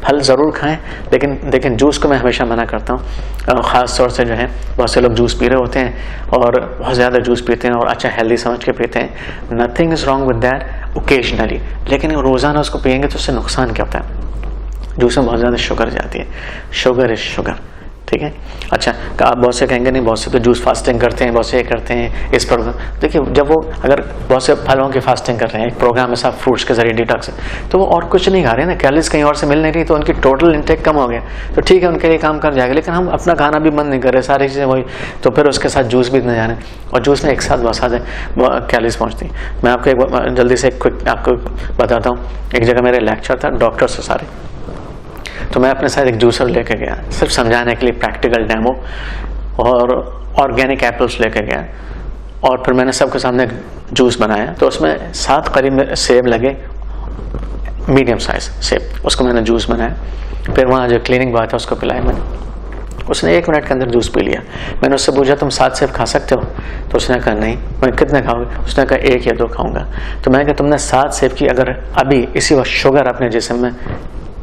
फल ज़रूर खाएं, लेकिन जूस को मैं हमेशा मना करता हूँ। ख़ास तौर से जो है बहुत से लोग जूस पी रहे होते हैं और बहुत ज़्यादा जूस पीते हैं और अच्छा हेल्दी समझ के पीते हैं। Nothing is wrong with that occasionally, लेकिन रोज़ाना उसको पियेंगे तो उससे नुकसान क्या होता है? जूस में बहुत ज़्यादा शुगर जाती है। शुगर इज़ शुगर, ठीक है। अच्छा, आप बहुत से कहेंगे नहीं, बहुत से तो जूस फास्टिंग करते हैं, बहुत से ये करते हैं इस पर। देखिए, जब वो अगर बहुत से फलों की फास्टिंग कर रहे हैं, एक प्रोग्राम ऐसा फ्रूट्स के जरिए डिटॉक्स है, तो वो और कुछ नहीं खा रहे हैं ना, कैलोरीज कहीं और से मिल नहीं रही, तो उनकी टोटल इंटेक कम हो गया, तो ठीक है, उनके लिए काम कर जाएगा। लेकिन हम अपना खाना भी बंद नहीं कर रहे, सारी चीज़ें वही, तो फिर उसके साथ जूस भी न जाने, और जूस में एक साथ बहुत सारे कैलोरीज पहुँचती है। मैं आपको एक जल्दी से क्विक आपको बताता हूँ। एक जगह मेरे लेक्चर था, डॉक्टर से सारे, तो मैं अपने साथ एक जूसर लेके गया सिर्फ समझाने के लिए, प्रैक्टिकल डेमो, और ऑर्गेनिक एप्पल्स लेके गया, और फिर मैंने सबके सामने जूस बनाया। तो उसमें 7 करीब सेब लगे, मीडियम साइज सेब, उसको मैंने जूस बनाया। फिर वहाँ जो क्लीनिंग बॉय था उसको पिलाया मैंने, उसने 1 मिनट के अंदर जूस पी लिया। मैंने उससे पूछा तुम 7 सेब खा सकते हो? तो उसने कहा नहीं। मैं कितने खाओगे? उसने कहा 1 या 2 खाऊंगा। तो मैंने कहा तुमने 7 सेब की अगर अभी इसी वक्त शुगर अपने जिस्म में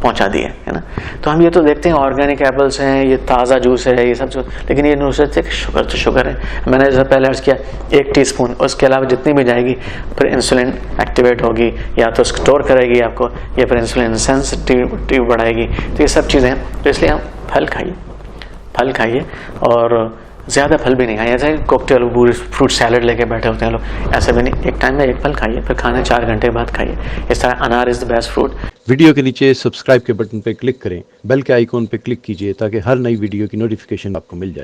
पहुंचा दिए है ना। तो हम ये तो देखते हैं ऑर्गेनिक एप्पल्स हैं, ये ताज़ा जूस है, ये सब जो, लेकिन ये नहीं सोचते कि शुगर तो शुगर है। मैंने जैसे पहले अर्ज किया 1 टीस्पून, उसके अलावा जितनी भी जाएगी फिर इंसुलिन एक्टिवेट होगी, या तो स्टोर करेगी आपको, या फिर इंसुलिन सेंसिटिविटी बढ़ाएगी। तो ये सब चीज़ें हैं। तो इसलिए हम फल खाइए, और ज़्यादा फल भी नहीं खाइए। ऐसे कॉकटेल फ्रूट सैलड लेके बैठे होते हैं लोग, ऐसे भी नहीं। एक टाइम में 1 फल खाइए, फिर खाने 4 घंटे बाद खाइए। इस तरह अनार is the best fruit. Video के नीचे सब्सक्राइब के बटन पर क्लिक करें, बेल के आइकॉन पर क्लिक कीजिए ताकि हर नई वीडियो की नोटिफिकेशन आपको मिल जाए।